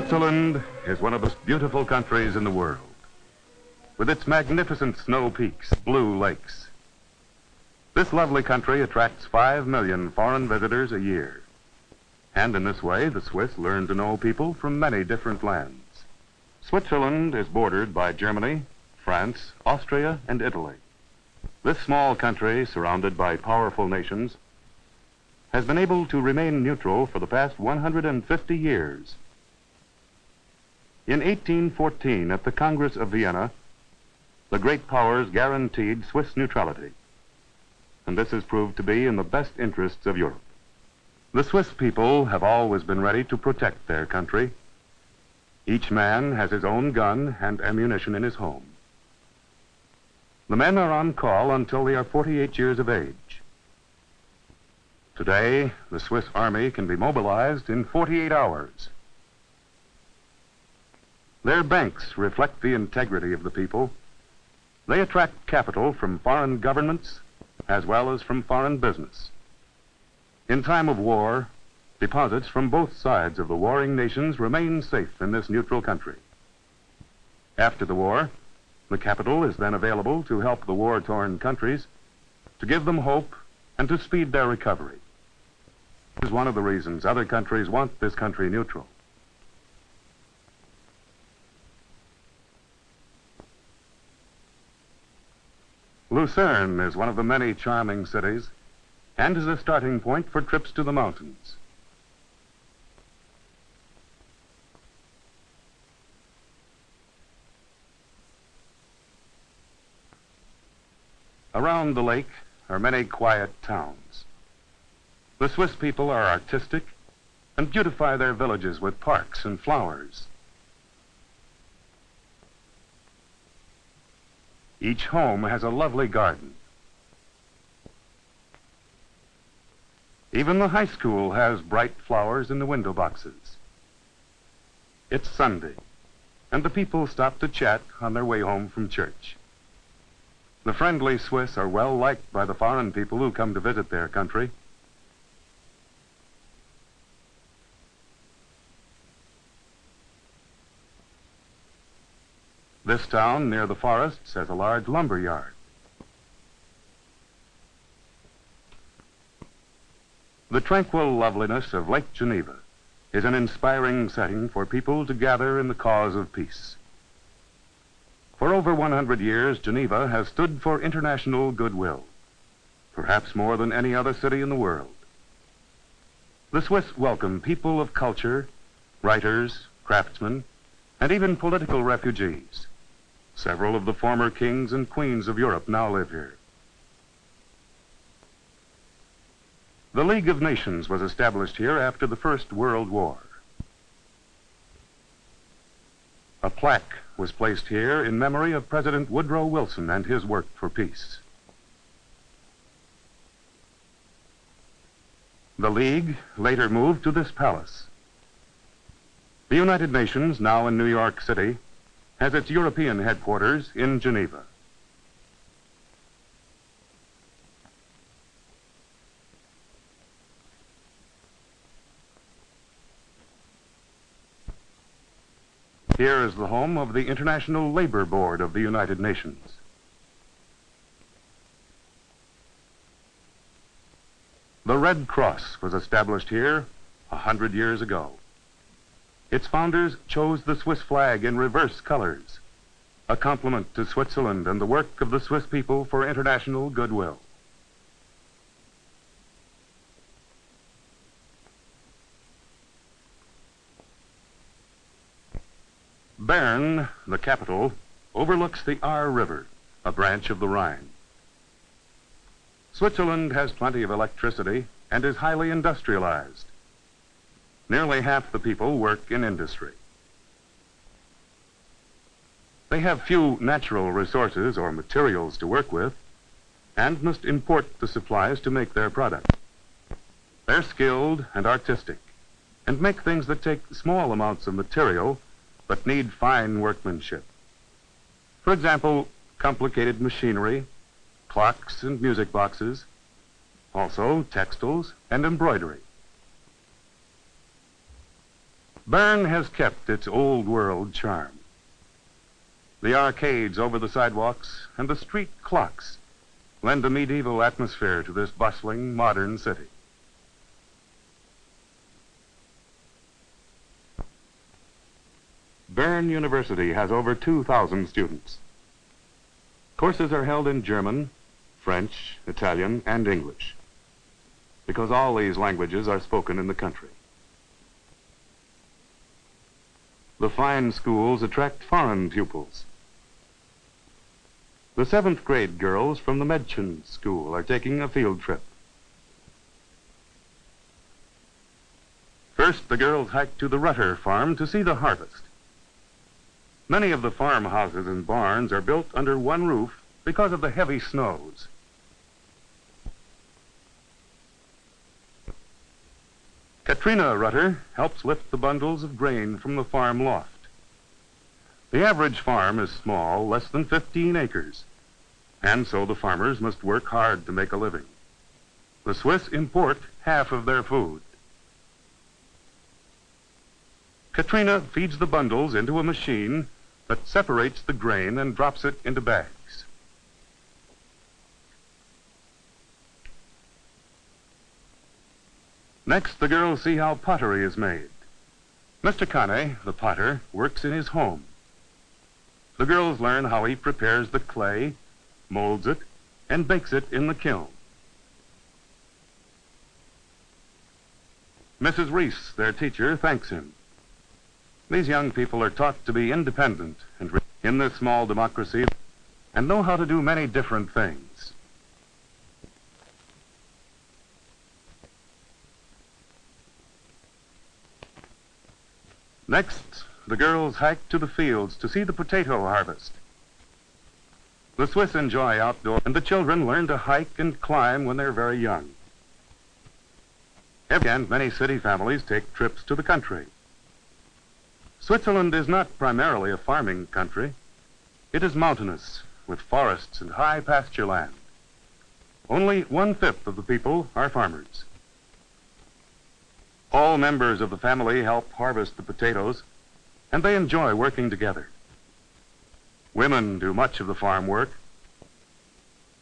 Switzerland is one of the most beautiful countries in the world, with its magnificent snow peaks, blue lakes. This lovely country attracts 5 million foreign visitors a year. And in this way, the Swiss learn to know people from many different lands. Switzerland is bordered by Germany, France, Austria, and Italy. This small country, surrounded by powerful nations, has been able to remain neutral for the past 150 years. In 1814, at the Congress of Vienna, the great powers guaranteed Swiss neutrality, and this has proved to be in the best interests of Europe. The Swiss people have always been ready to protect their country. Each man has his own gun and ammunition in his home. The men are on call until they are 48 years of age. Today, the Swiss Army can be mobilized in 48 hours. Their banks reflect the integrity of the people. They attract capital from foreign governments as well as from foreign business. In time of war, deposits from both sides of the warring nations remain safe in this neutral country. After the war, the capital is then available to help the war-torn countries, to give them hope and to speed their recovery. This is one of the reasons other countries want this country neutral. Lucerne is one of the many charming cities and is a starting point for trips to the mountains. Around the lake are many quiet towns. The Swiss people are artistic and beautify their villages with parks and flowers. Each home has a lovely garden. Even the high school has bright flowers in the window boxes. It's Sunday, and the people stop to chat on their way home from church. The friendly Swiss are well liked by the foreign people who come to visit their country. This town near the forests has a large lumber yard. The tranquil loveliness of Lake Geneva is an inspiring setting for people to gather in the cause of peace. For over 100 years, Geneva has stood for international goodwill, perhaps more than any other city in the world. The Swiss welcome people of culture, writers, craftsmen, and even political refugees. Several of the former kings and queens of Europe now live here. The League of Nations was established here after the First World War. A plaque was placed here in memory of President Woodrow Wilson and his work for peace. The League later moved to this palace. The United Nations, now in New York City, has its European headquarters in Geneva. Here is the home of the International Labor Board of the United Nations. The Red Cross was established here 100 years ago. Its founders chose the Swiss flag in reverse colors, a compliment to Switzerland and the work of the Swiss people for international goodwill. Bern, the capital, overlooks the Aar River, a branch of the Rhine. Switzerland has plenty of electricity and is highly industrialized. Nearly half the people work in industry. They have few natural resources or materials to work with and must import the supplies to make their product. They're skilled and artistic and make things that take small amounts of material but need fine workmanship. For example, complicated machinery, clocks and music boxes, also textiles and embroidery. Bern has kept its old world charm. The arcades over the sidewalks and the street clocks lend a medieval atmosphere to this bustling, modern city. Bern University has over 2,000 students. Courses are held in German, French, Italian, and English, because all these languages are spoken in the country. The fine schools attract foreign pupils. The 7th grade girls from the Mädchen School are taking a field trip. First, the girls hike to the Rutter farm to see the harvest. Many of the farmhouses and barns are built under one roof because of the heavy snows. Katrina Rutter helps lift the bundles of grain from the farm loft. The average farm is small, less than 15 acres, and so the farmers must work hard to make a living. The Swiss import half of their food. Katrina feeds the bundles into a machine that separates the grain and drops it into bags. Next, the girls see how pottery is made. Mr. Kane, the potter, works in his home. The girls learn how he prepares the clay, molds it, and bakes it in the kiln. Mrs. Reese, their teacher, thanks him. These young people are taught to be independent and in this small democracy and know how to do many different things. Next, the girls hike to the fields to see the potato harvest. The Swiss enjoy outdoors, and the children learn to hike and climb when they're very young. And many city families take trips to the country. Switzerland is not primarily a farming country. It is mountainous, with forests and high pasture land. Only 1/5 of the people are farmers. All members of the family help harvest the potatoes, and they enjoy working together. Women do much of the farm work.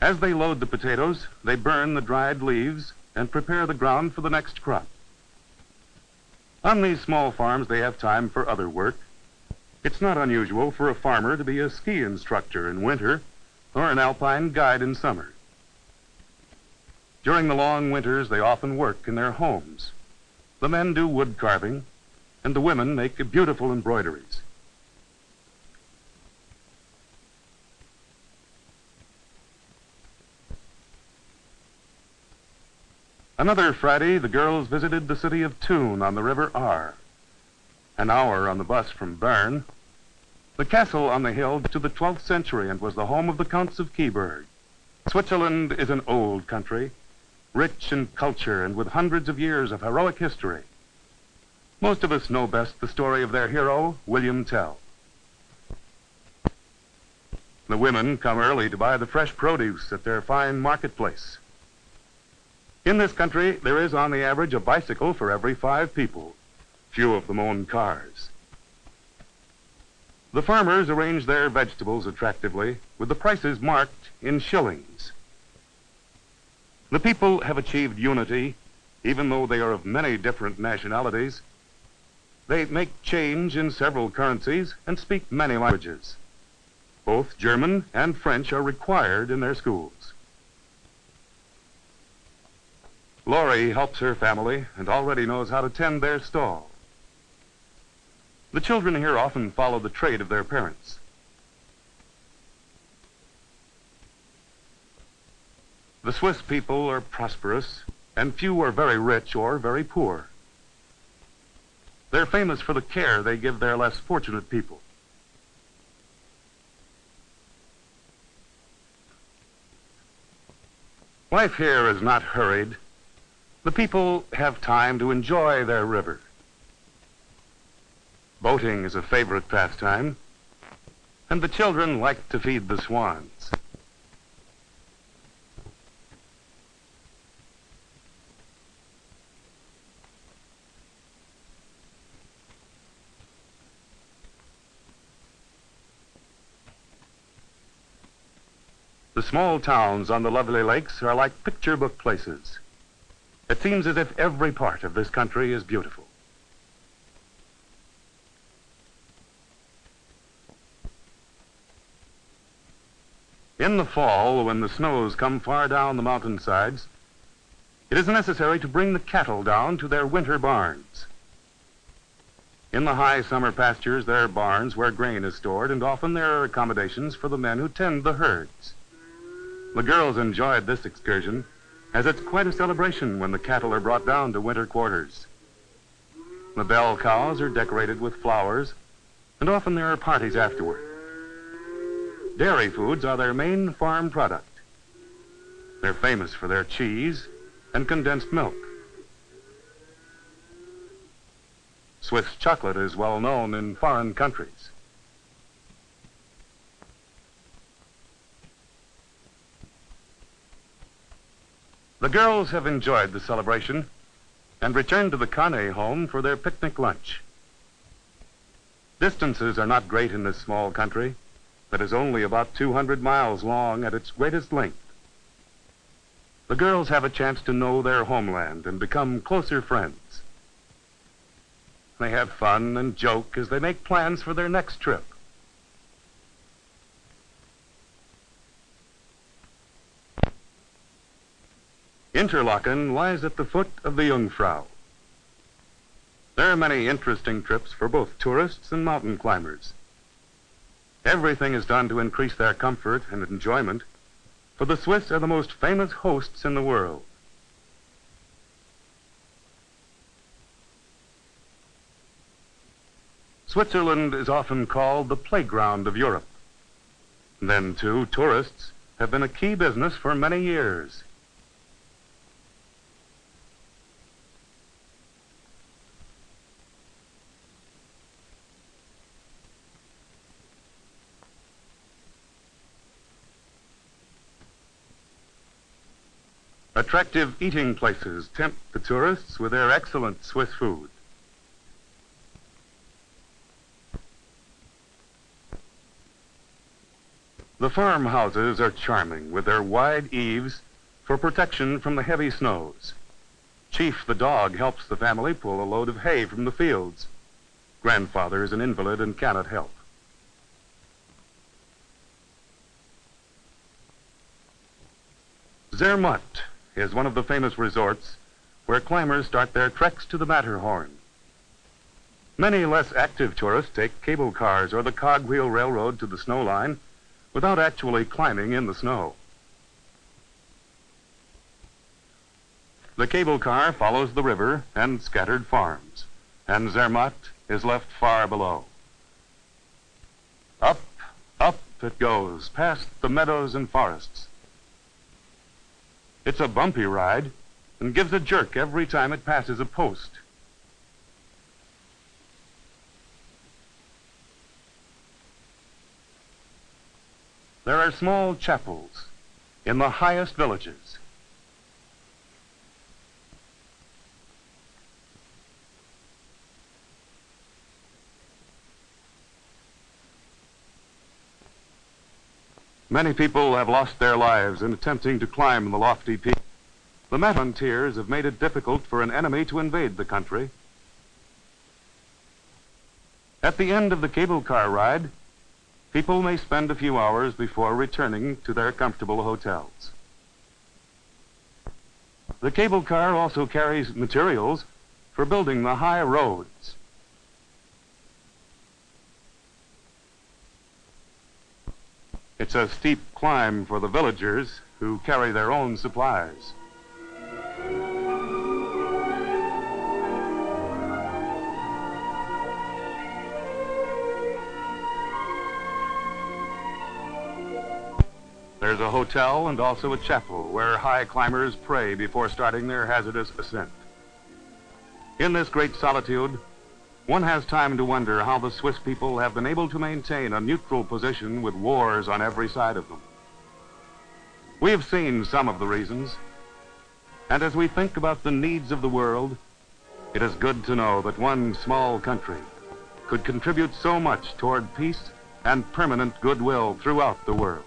As they load the potatoes, they burn the dried leaves and prepare the ground for the next crop. On these small farms, they have time for other work. It's not unusual for a farmer to be a ski instructor in winter or an alpine guide in summer. During the long winters, they often work in their homes. The men do wood carving, and the women make beautiful embroideries. Another Friday, the girls visited the city of Thun on the River Aar. An hour on the bus from Bern. The castle on the hill to the 12th century and was the home of the Counts of Kyburg. Switzerland is an old country, rich in culture and with hundreds of years of heroic history. Most of us know best the story of their hero, William Tell. The women come early to buy the fresh produce at their fine marketplace. In this country, there is on the average a bicycle for every 5 people. Few of them own cars. The farmers arrange their vegetables attractively with the prices marked in shillings. The people have achieved unity, even though they are of many different nationalities. They make change in several currencies and speak many languages. Both German and French are required in their schools. Laurie helps her family and already knows how to tend their stall. The children here often follow the trade of their parents. The Swiss people are prosperous, and few are very rich or very poor. They're famous for the care they give their less fortunate people. Life here is not hurried. The people have time to enjoy their river. Boating is a favorite pastime, and the children like to feed the swans. The small towns on the lovely lakes are like picture book places. It seems as if every part of this country is beautiful. In the fall, when the snows come far down the mountainsides, it is necessary to bring the cattle down to their winter barns. In the high summer pastures, there are barns where grain is stored, and often there are accommodations for the men who tend the herds. The girls enjoyed this excursion, as it's quite a celebration when the cattle are brought down to winter quarters. The bell cows are decorated with flowers, and often there are parties afterward. Dairy foods are their main farm product. They're famous for their cheese and condensed milk. Swiss chocolate is well known in foreign countries. The girls have enjoyed the celebration and returned to the Carnet home for their picnic lunch. Distances are not great in this small country that is only about 200 miles long at its greatest length. The girls have a chance to know their homeland and become closer friends. They have fun and joke as they make plans for their next trip. Interlaken lies at the foot of the Jungfrau. There are many interesting trips for both tourists and mountain climbers. Everything is done to increase their comfort and enjoyment, for the Swiss are the most famous hosts in the world. Switzerland is often called the playground of Europe. Then, too, tourists have been a key business for many years. Attractive eating places tempt the tourists with their excellent Swiss food. The farmhouses are charming with their wide eaves for protection from the heavy snows. Chief, the dog, helps the family pull a load of hay from the fields. Grandfather is an invalid and cannot help. Zermatt is one of the famous resorts where climbers start their treks to the Matterhorn. Many less active tourists take cable cars or the cogwheel railroad to the snow line without actually climbing in the snow. The cable car follows the river and scattered farms, and Zermatt is left far below. Up, up it goes, past the meadows and forests. It's a bumpy ride and gives a jerk every time it passes a post. There are small chapels in the highest villages. Many people have lost their lives in attempting to climb the lofty peak. The frontiers have made it difficult for an enemy to invade the country. At the end of the cable car ride, people may spend a few hours before returning to their comfortable hotels. The cable car also carries materials for building the high roads. It's a steep climb for the villagers who carry their own supplies. There's a hotel and also a chapel where high climbers pray before starting their hazardous ascent. In this great solitude, one has time to wonder how the Swiss people have been able to maintain a neutral position with wars on every side of them. We have seen some of the reasons, and as we think about the needs of the world, it is good to know that one small country could contribute so much toward peace and permanent goodwill throughout the world.